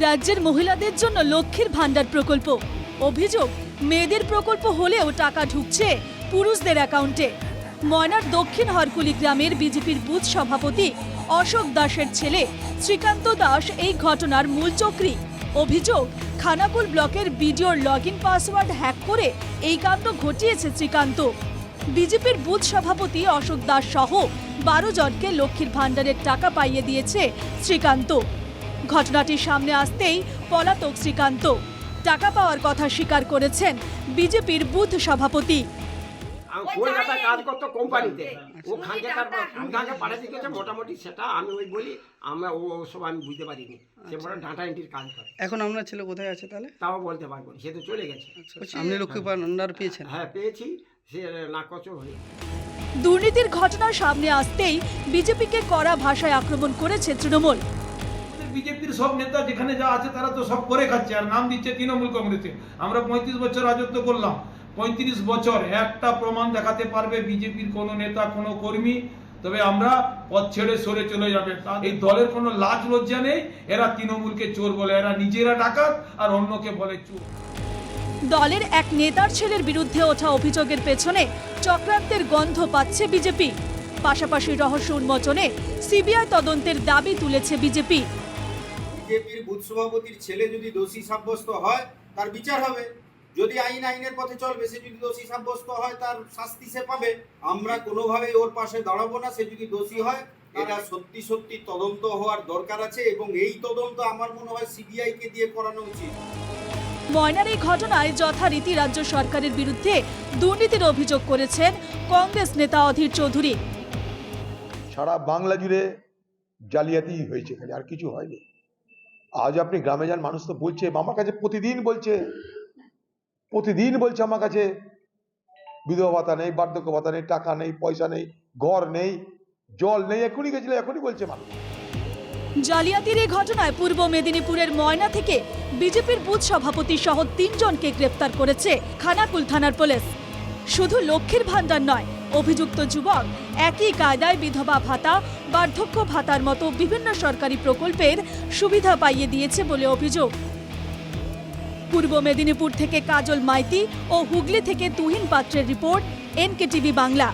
রাজ্যের মহিলাদের জন্য লক্ষ্মীর ভান্ডার প্রকল্প। অভিযোগ, মেয়েদের প্রকল্প হলেও টাকা ঢুকছে পুরুষদের অ্যাকাউন্টে। ময়নার দক্ষিণ হরকুলি গ্রামের বিজেপির বুথ সভাপতি অশোক দাসের ছেলে শ্রীকান্ত দাস এই ঘটনার মূল চক্রী। অভিযোগ, খানাকুল ব্লকের বিডিওর লগইন পাসওয়ার্ড হ্যাক করে এই কাণ্ড ঘটিয়েছে শ্রীকান্ত। বিজেপির বুথ সভাপতি অশোক দাস সহ 12 জনকে লক্ষ্মীর ভান্ডারের টাকা পাইয়ে দিয়েছে শ্রীকান্ত। ঘটনাটি সামনে আসতেই পলাতক শ্রীকান্ত। টাকা পাওয়ার কথা স্বীকার করেছেন বিজেপির বুথ সভাপতি। কলকাতা কাজ করতো কোম্পানিতে, ওখানকে তার পাঠাতে গেছে মোটামুটি, সেটা আমি ওই বলি আমরা ওসব আমি বুঝতে পারিনি। সে বড় ডাটা এন্ট্রির কাজ করে। এখন আপনার ছেলে কোথায় আছে তাহলে? তাও বলতে পারবো না, সে তো চলে গেছে। আপনি লক্ষ্মীর ভান্ডার পেয়েছেন? হ্যাঁ পেয়েছি, সে নাকচ হয়ে। দুর্নীতির ঘটনা সামনে আসতেই বিজেপিকে কড়া ভাষায় আক্রমণ করেছে তৃণমূল। বিজেপির সব নেতা যেখানে যা আছে তারা তো সব করে খাচ্ছে, আর নাম দিচ্ছে তৃণমূল কংগ্রেসে। আমরা 35 বছর রাজত্ব করলাম, 35 বছর একটা প্রমাণ দেখাতে পারবে বিজেপির কোনো নেতা কোনো কর্মী, তবে আমরা পথ ছেড়ে সরে চলে যাবে। এই দলের কোনো লাজ লজ্জা নেই। এরা তৃণমূলকে চোর বলে, এরা নিজেরা ডাকাত আর অন্যকে বলে চোর। দলের এক নেতার ছেলের বিরুদ্ধে ওঠা অভিযোগের পেছনে চক্রান্তের গন্ধ পাচ্ছে বিজেপি। পাশাপাশি রহস্য উন্মোচনে সিবিআই তদন্তের দাবি তুলেছে বিজেপি। বিজেপির বুথ সভাপতির ছেলে যদি দোষী সাব্যস্ত হয় তার বিচার হবে, যদি আইনের পথে চলবে, সে যদি দোষী সাব্যস্ত হয় তার শাস্তি সে পাবে। আমরা কোনোভাবেই ওর পাশে দাঁড়াবো না। সে যদি দোষী হয়, এটা সত্যি সত্যি তদন্ত হওয়ার দরকার আছে, এবং এই তদন্ত আমার মনে হয় সিবিআই কে দিয়ে করানো উচিত। ময়নার এই ঘটনায় যথারীতি রাজ্য সরকারের বিরুদ্ধে দুর্নীতির অভিযোগ করেছেন কংগ্রেস নেতা অধীর চৌধুরী। সারা বাংলা জুড়ে জালিয়াতি হয়েছে, এখানে আর কিছু হয়নি। আজ আপনি গ্রামে যান, মানুষ তো বলছে আমার কাছে, প্রতিদিন বলছে আমার কাছে বিধবা ভাতা নেই, বার্ধক্য ভাতা নেই, টাকা নেই, পয়সা নেই, ঘর নেই, জল নেই। এখনই গেছিল, এখনই বলছে মানুষ। জালিয়াতির এই ঘটনায় পূর্ব মেদিনীপুরের ময়না থেকে বিজেপির বুথ সভাপতি সহ 3 জনকে গ্রেপ্তার করেছে খানাকুল থানার পুলিশ। শুধু লক্ষ্মীর ভান্ডার নয়, অভিযুক্ত যুবক একই কায়দায় বিধবা ভাতা, বার্ধক্য ভাতার মতো বিভিন্ন সরকারি প্রকল্পের সুবিধা পাইয়ে দিয়েছে বলে অভিযোগ। পূর্ব মেদিনীপুর থেকে কাজল মাইতি ও হুগলি থেকে তুহিন পাত্রের রিপোর্ট, NKTV বাংলা।